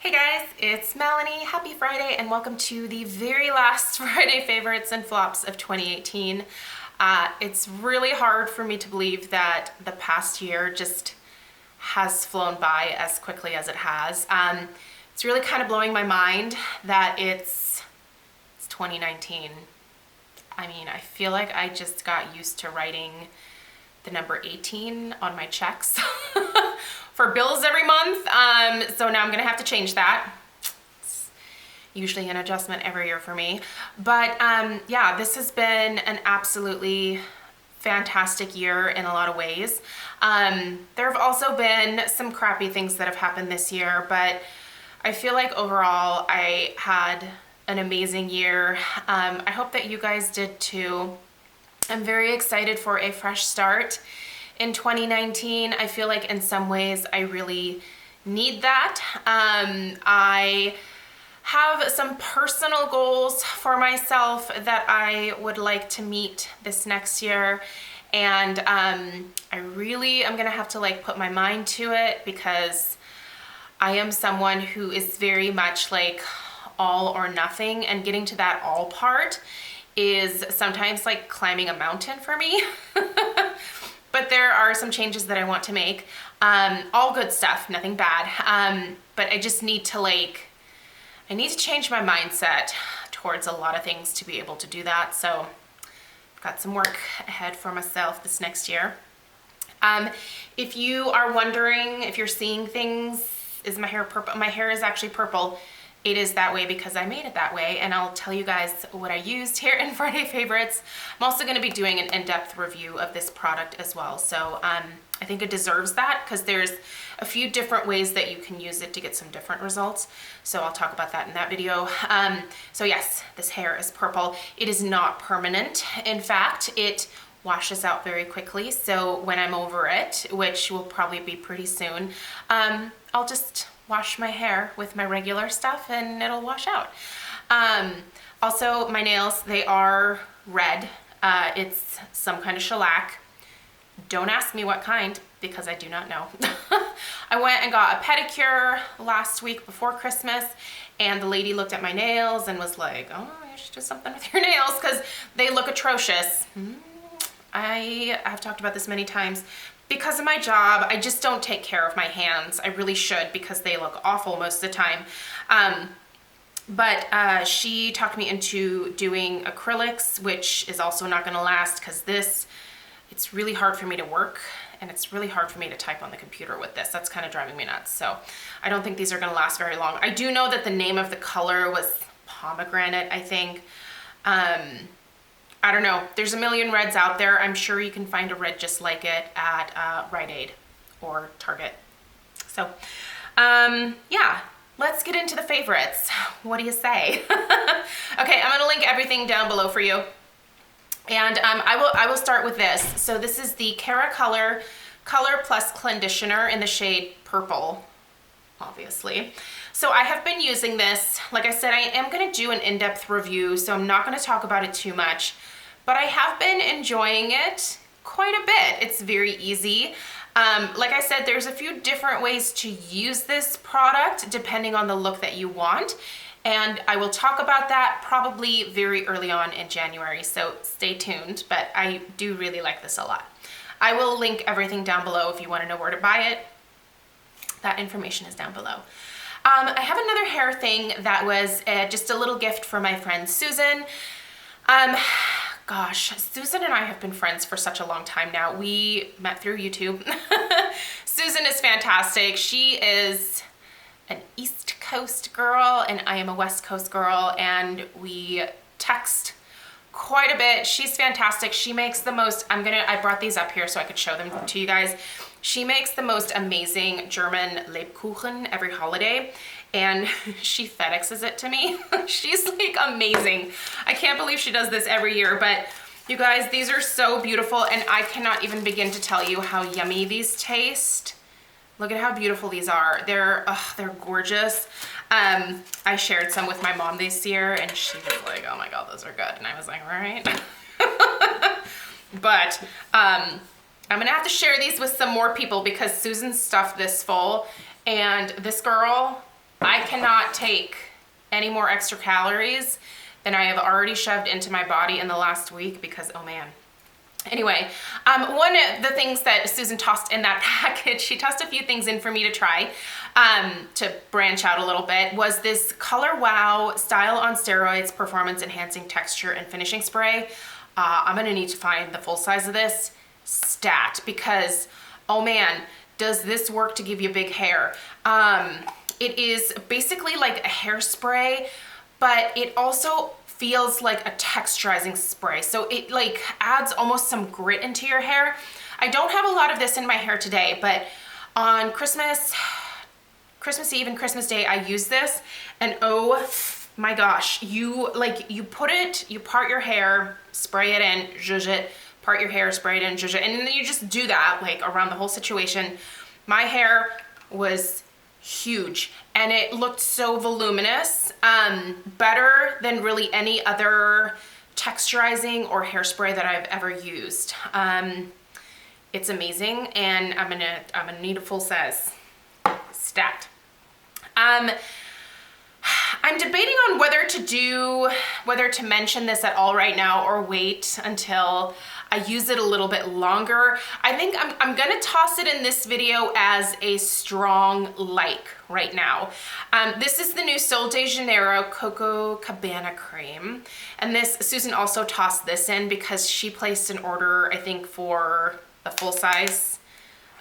Hey guys, it's Melanie. Happy Friday and welcome to the very last Friday favorites and flops of 2018. It's really hard for me to believe that the past year just has flown by as quickly as it has. It's really kind of blowing my mind that it's 2019. I mean, I feel like I just got used to writing the number 18 on my checks for bills every month. So now I'm gonna have to change that. It's usually an adjustment every year for me. But yeah, this has been an absolutely fantastic year in a lot of ways. There have also been some crappy things that have happened this year, but I feel like overall I had an amazing year. I hope that you guys did too. I'm very excited for a fresh start in 2019. I feel like in some ways I really need that. I have some personal goals for myself that I would like to meet this next year. And I really am gonna have to like put my mind to it because I am someone who is very much like all or nothing, and getting to that all part is sometimes like climbing a mountain for me. But there are some changes that I want to make. All good stuff, nothing bad. But I just need to I need to change my mindset towards a lot of things to be able to do that. So I've got some work ahead for myself this next year. If you are wondering, if you're seeing things, is my hair purple? My hair is actually purple. It is that way because I made it that way, and I'll tell you guys what I used here in Friday Favorites. I'm also going to be doing an in-depth review of this product as well, so I think it deserves that because there's a few different ways that you can use it to get some different results, so I'll talk about that in that video. So yes, this hair is purple. It is not permanent. In fact, it washes out very quickly, so when I'm over it, which will probably be pretty soon, I'll just wash my hair with my regular stuff and it'll wash out. Also, my nails, they are red. It's some kind of shellac. Don't ask me what kind because I do not know. I went and got a pedicure last week before Christmas, and the lady looked at my nails and was like, oh, you should do something with your nails because they look atrocious. I have talked about this many times. Because of my job, I just don't take care of my hands. I really should because they look awful most of the time. But she talked me into doing acrylics, which is also not gonna last because it's really hard for me to work and it's really hard for me to type on the computer with this. That's kind of driving me nuts. So I don't think these are gonna last very long. I do know that the name of the color was pomegranate, I think. I don't know, there's a million reds out there. I'm sure you can find a red just like it at Rite Aid or Target. So yeah, let's get into the favorites. What do you say? Okay, I'm gonna link everything down below for you. And I will start with this. So this is the Cara Color Plus Conditioner in the shade Purple, obviously. So I have been using this. Like I said, I am gonna do an in-depth review, so I'm not gonna talk about it too much, but I have been enjoying it quite a bit. It's very easy. Like I said, there's a few different ways to use this product depending on the look that you want. And I will talk about that probably very early on in January, so stay tuned, but I do really like this a lot. I will link everything down below if you wanna know where to buy it. That information is down below. I have another hair thing that was just a little gift for my friend Susan. Gosh, Susan and I have been friends for such a long time now. We met through YouTube. Susan is fantastic. She is an East Coast girl and I am a West Coast girl, and we text quite a bit. She's fantastic. She makes the most, I brought these up here so I could show them to you guys. She makes the most amazing German Lebkuchen every holiday, and she FedExes it to me. She's like amazing. I can't believe she does this every year, but you guys, these are so beautiful, and I cannot even begin to tell you how yummy these taste. Look at how beautiful these are. They're gorgeous. I shared some with my mom this year, and she was like, oh my God, those are good. And I was like, all right. But I'm gonna have to share these with some more people because Susan stuffed this full, and this girl I cannot take any more extra calories than I have already shoved into my body in the last week because, oh man. Anyway, one of the things that Susan tossed in that package, she tossed a few things in for me to try to branch out a little bit, was this Color Wow Style on Steroids Performance Enhancing Texture and Finishing Spray. I'm gonna need to find the full size of this stat because, oh man, does this work to give you big hair. It is basically like a hairspray, but it also feels like a texturizing spray. So it like adds almost some grit into your hair. I don't have a lot of this in my hair today, but on Christmas Eve and Christmas Day, I use this, and oh my gosh, you part your hair, spray it in, zhuzh it, part your hair, spray it in, zhuzh it, and then you just do that like around the whole situation. My hair was huge and it looked so voluminous, better than really any other texturizing or hairspray that I've ever used. It's amazing, and I'm gonna need a full size stat. I'm debating on whether to mention this at all right now or wait until I use it a little bit longer. I think I'm gonna toss it in this video as a strong like right now. This is the new Sol de Janeiro Coco Cabana Cream. And this, Susan also tossed this in because she placed an order, I think, for the full size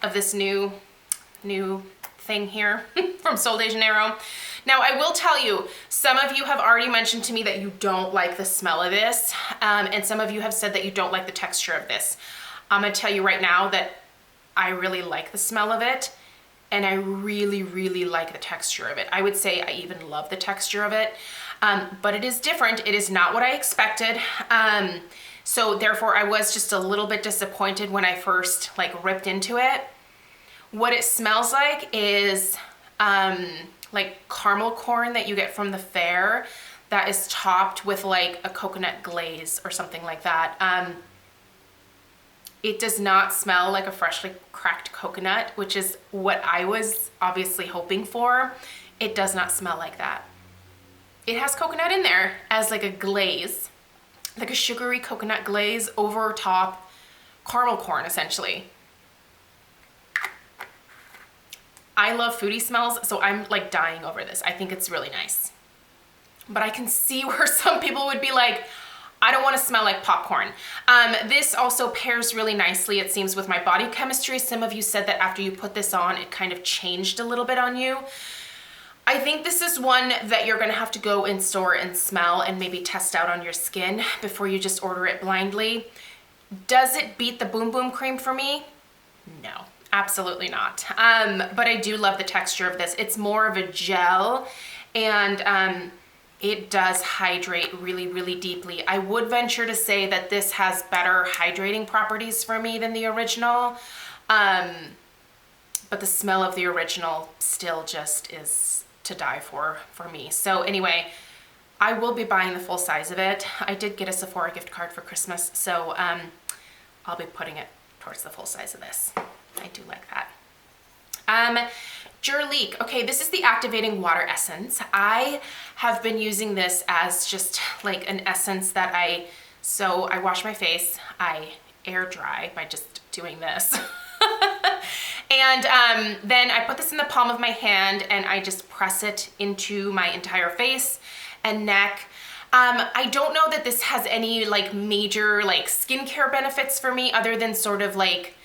of this new thing here from Sol de Janeiro. Now, I will tell you, some of you have already mentioned to me that you don't like the smell of this, and some of you have said that you don't like the texture of this. I'm gonna tell you right now that I really like the smell of it, and I really, really like the texture of it. I would say I even love the texture of it, but it is different. It is not what I expected. So therefore, I was just a little bit disappointed when I first like ripped into it. What it smells like is like caramel corn that you get from the fair that is topped with like a coconut glaze or something like that. It does not smell like a freshly cracked coconut, which is what I was obviously hoping for. It does not smell like that. It has coconut in there as like a glaze, like a sugary coconut glaze over top caramel corn, essentially. I love foodie smells, so I'm like dying over this. I think it's really nice. But I can see where some people would be like, I don't want to smell like popcorn. This also pairs really nicely, it seems, with my body chemistry. Some of you said that after you put this on, it kind of changed a little bit on you. I think this is one that you're gonna have to go in store and smell and maybe test out on your skin before you just order it blindly. Does it beat the Boom Boom cream for me? No. Absolutely not. But I do love the texture of this. It's more of a gel, and it does hydrate really, really deeply. I would venture to say that this has better hydrating properties for me than the original, but the smell of the original still just is to die for me. So anyway, I will be buying the full size of it. I did get a Sephora gift card for Christmas, so I'll be putting it towards the full size of this. I do like that. Jurleek. Okay, this is the activating water essence. I have been using this as just like an essence that I wash my face, I air dry by just doing this. And then I put this in the palm of my hand and I just press it into my entire face and neck. I don't know that this has any like major like skincare benefits for me other than sort of like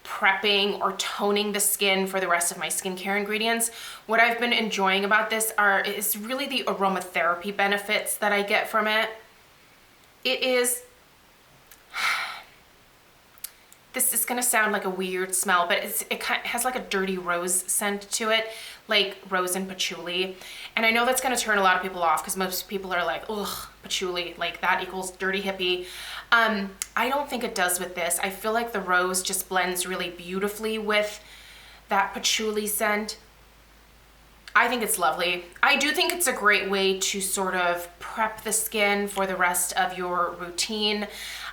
prepping or toning the skin for the rest of my skincare ingredients. What I've been enjoying about this is really the aromatherapy benefits that I get from it. It is, this is gonna sound like a weird smell, but it has like a dirty rose scent to it, like rose and patchouli. And I know that's gonna turn a lot of people off because most people are like, ugh, patchouli, like that equals dirty hippie. I don't think it does with this. I feel like the rose just blends really beautifully with that patchouli scent. I think it's lovely. I do think it's a great way to sort of prep the skin for the rest of your routine.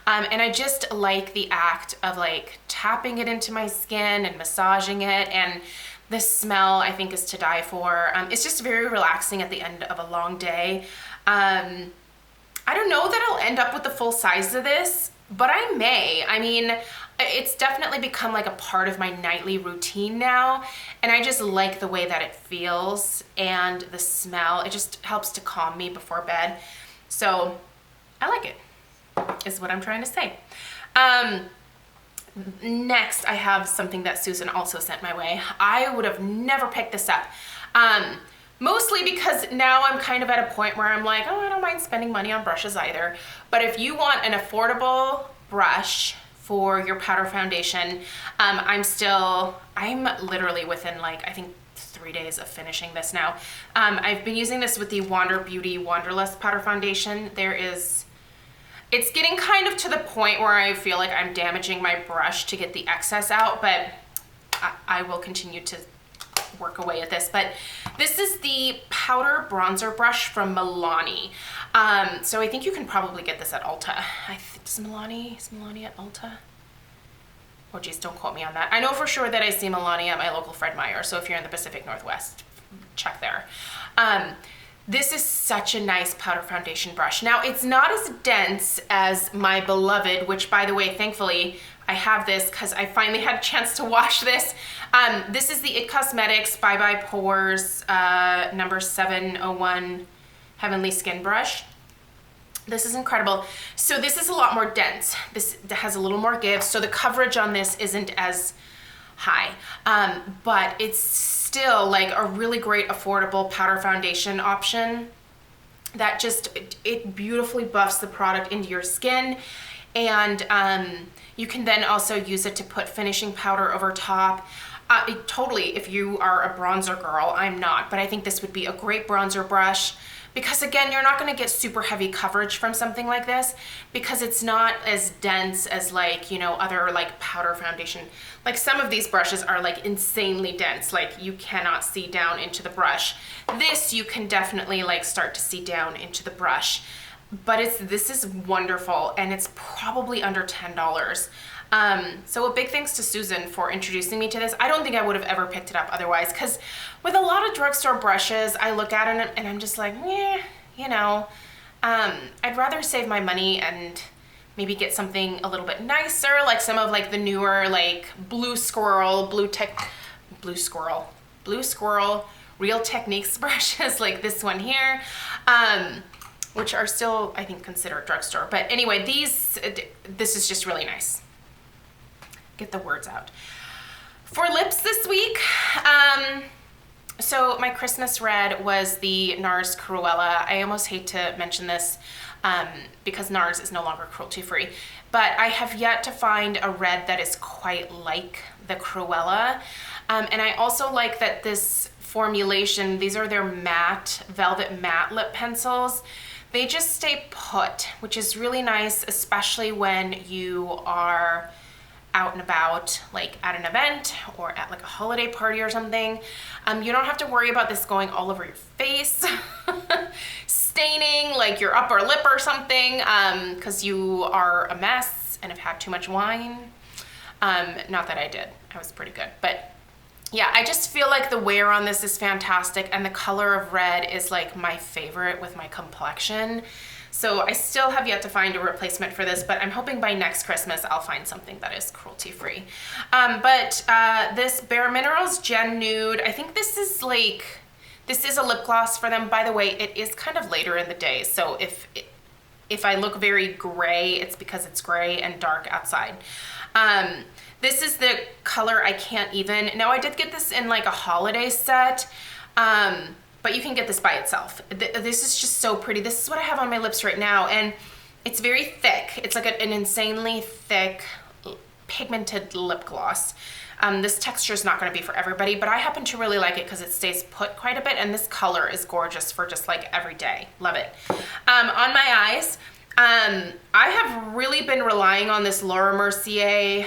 And I just like the act of like tapping it into my skin and massaging it. And The smell, I think, is to die for. It's just very relaxing at the end of a long day. I don't know that I'll end up with the full size of this, but I may. I mean, it's definitely become like a part of my nightly routine now, and I just like the way that it feels and the smell. It just helps to calm me before bed. So I like it, is what I'm trying to say. Next, I have something that Susan also sent my way. I would have never picked this up. Mostly because now I'm kind of at a point where I'm like, oh, I don't mind spending money on brushes either. But if you want an affordable brush for your powder foundation, I'm literally within like, I think 3 days of finishing this now. I've been using this with the Wander Beauty Wanderlust powder foundation. It's getting kind of to the point where I feel like I'm damaging my brush to get the excess out, but I will continue to work away at this. But this is the powder bronzer brush from Milani. So I think you can probably get this at Ulta. Is Milani at Ulta? Oh geez, don't quote me on that. I know for sure that I see Milani at my local Fred Meyer, so if you're in the Pacific Northwest, check there. This is such a nice powder foundation brush. Now, it's not as dense as my beloved, which, by the way, thankfully, I have this because I finally had a chance to wash this. This is the IT Cosmetics Bye Bye Pores number 701 Heavenly Skin Brush. This is incredible. So this is a lot more dense. This has a little more give, so the coverage on this isn't as high, but it's still like a really great affordable powder foundation option that just, it beautifully buffs the product into your skin. And you can then also use it to put finishing powder over top. Totally, if you are a bronzer girl, I'm not, but I think this would be a great bronzer brush because again, you're not gonna get super heavy coverage from something like this because it's not as dense as like, you know, other like powder foundation. Like some of these brushes are like insanely dense, like you cannot see down into the brush. This you can definitely like start to see down into the brush, but this is wonderful and it's probably under $10. So a big thanks to Susan for introducing me to this. I don't think I would have ever picked it up otherwise because with a lot of drugstore brushes, I look at it and I'm just like, yeah, you know, I'd rather save my money and maybe get something a little bit nicer, like some of like the newer like Blue Squirrel, Real Techniques brushes like this one here, which are still, I think, considered drugstore. But anyway, this is just really nice. Get the words out. For lips this week, so my Christmas red was the NARS Cruella. I almost hate to mention this because NARS is no longer cruelty free, but I have yet to find a red that is quite like the Cruella. And I also like that this formulation, these are their matte, velvet matte lip pencils. They just stay put, which is really nice, especially when you are out and about, like at an event or at like a holiday party or something. You don't have to worry about this going all over your face, staining like your upper lip or something, because you are a mess and have had too much wine. Not that I did, I was pretty good, but yeah, I just feel like the wear on this is fantastic and the color of red is like my favorite with my complexion. So I still have yet to find a replacement for this, but I'm hoping by next Christmas I'll find something that is cruelty-free. This Bare Minerals Gen Nude, I think this is a lip gloss for them. By the way, it is kind of later in the day, so if I look very gray, it's because it's gray and dark outside. This is the color I Can't Even. Now I did get this in like a holiday set, but you can get this by itself. This is just so pretty. This is what I have on my lips right now, and it's very thick. It's like an insanely thick pigmented lip gloss. This texture is not going to be for everybody, but I happen to really like it because it stays put quite a bit, and this color is gorgeous for just like every day. Love it. On my eyes, I have really been relying on this Laura Mercier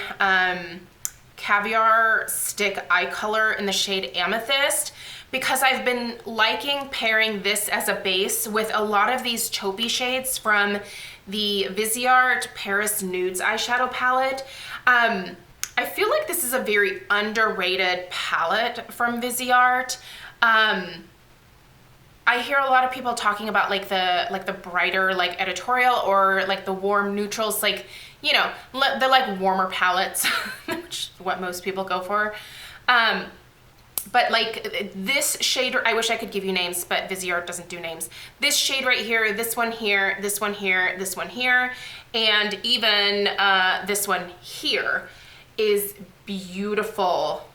Caviar Stick Eye Color in the shade Amethyst, because I've been liking pairing this as a base with a lot of these taupey shades from the Viseart Paris Nudes eyeshadow palette. I I feel like this is a very underrated palette from Viseart. I hear a lot of people talking about like the brighter like editorial or like the warm neutrals, like, you know, the like warmer palettes, which is what most people go for. But like this shade, I wish I could give you names, but Viseart doesn't do names. This shade right here, this one here, this one here, this one here, and even this one here is beautiful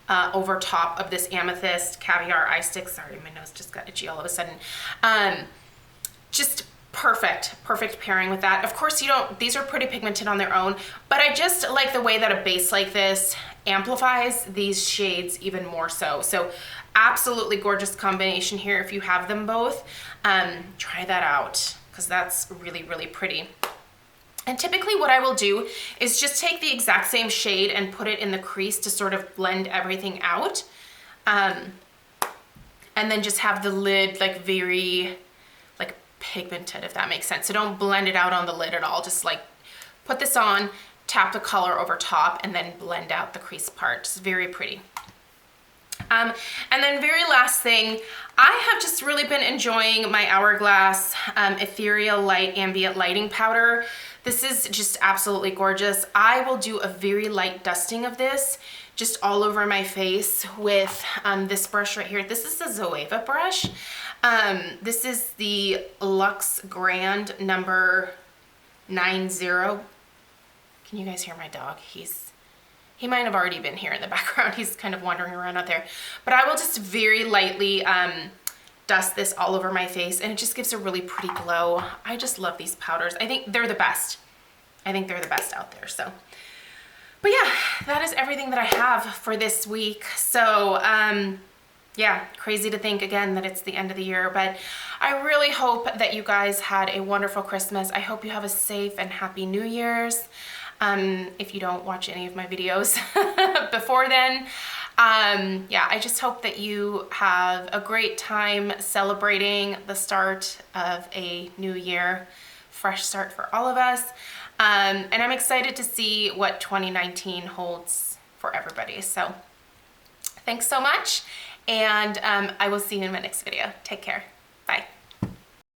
over top of this Amethyst Caviar Eye Stick. Sorry, my nose just got itchy all of a sudden. Just perfect pairing with that. Of course, these are pretty pigmented on their own, but I just like the way that a base like this amplifies these shades even more so. So absolutely gorgeous combination here if you have them both. Try that out because that's really, really pretty. And typically what I will do is just take the exact same shade and put it in the crease to sort of blend everything out. And then just have the lid like very like pigmented, if that makes sense. So don't blend it out on the lid at all. Just like put this on, tap the color over top, and then blend out the crease part. It's very pretty. And then very last thing, I have just really been enjoying my Hourglass Ethereal Light Ambient Lighting Powder. This is just absolutely gorgeous. I will do a very light dusting of this just all over my face with this brush right here. This is the Zoeva brush. This is the Luxe Grand number 90. Can you guys hear my dog? He might have already been here in the background. He's kind of wandering around out there. But I will just very lightly dust this all over my face, and it just gives a really pretty glow. I just love these powders. I think they're the best. I think they're the best out there. So, but yeah, that is everything that I have for this week. So, yeah, crazy to think again that it's the end of the year, but I really hope that you guys had a wonderful Christmas. I hope you have a safe and happy New Year's. If you don't watch any of my videos before then. Yeah, I just hope that you have a great time celebrating the start of a new year, fresh start for all of us. And I'm excited to see what 2019 holds for everybody. So thanks so much, and I will see you in my next video. Take care. Bye.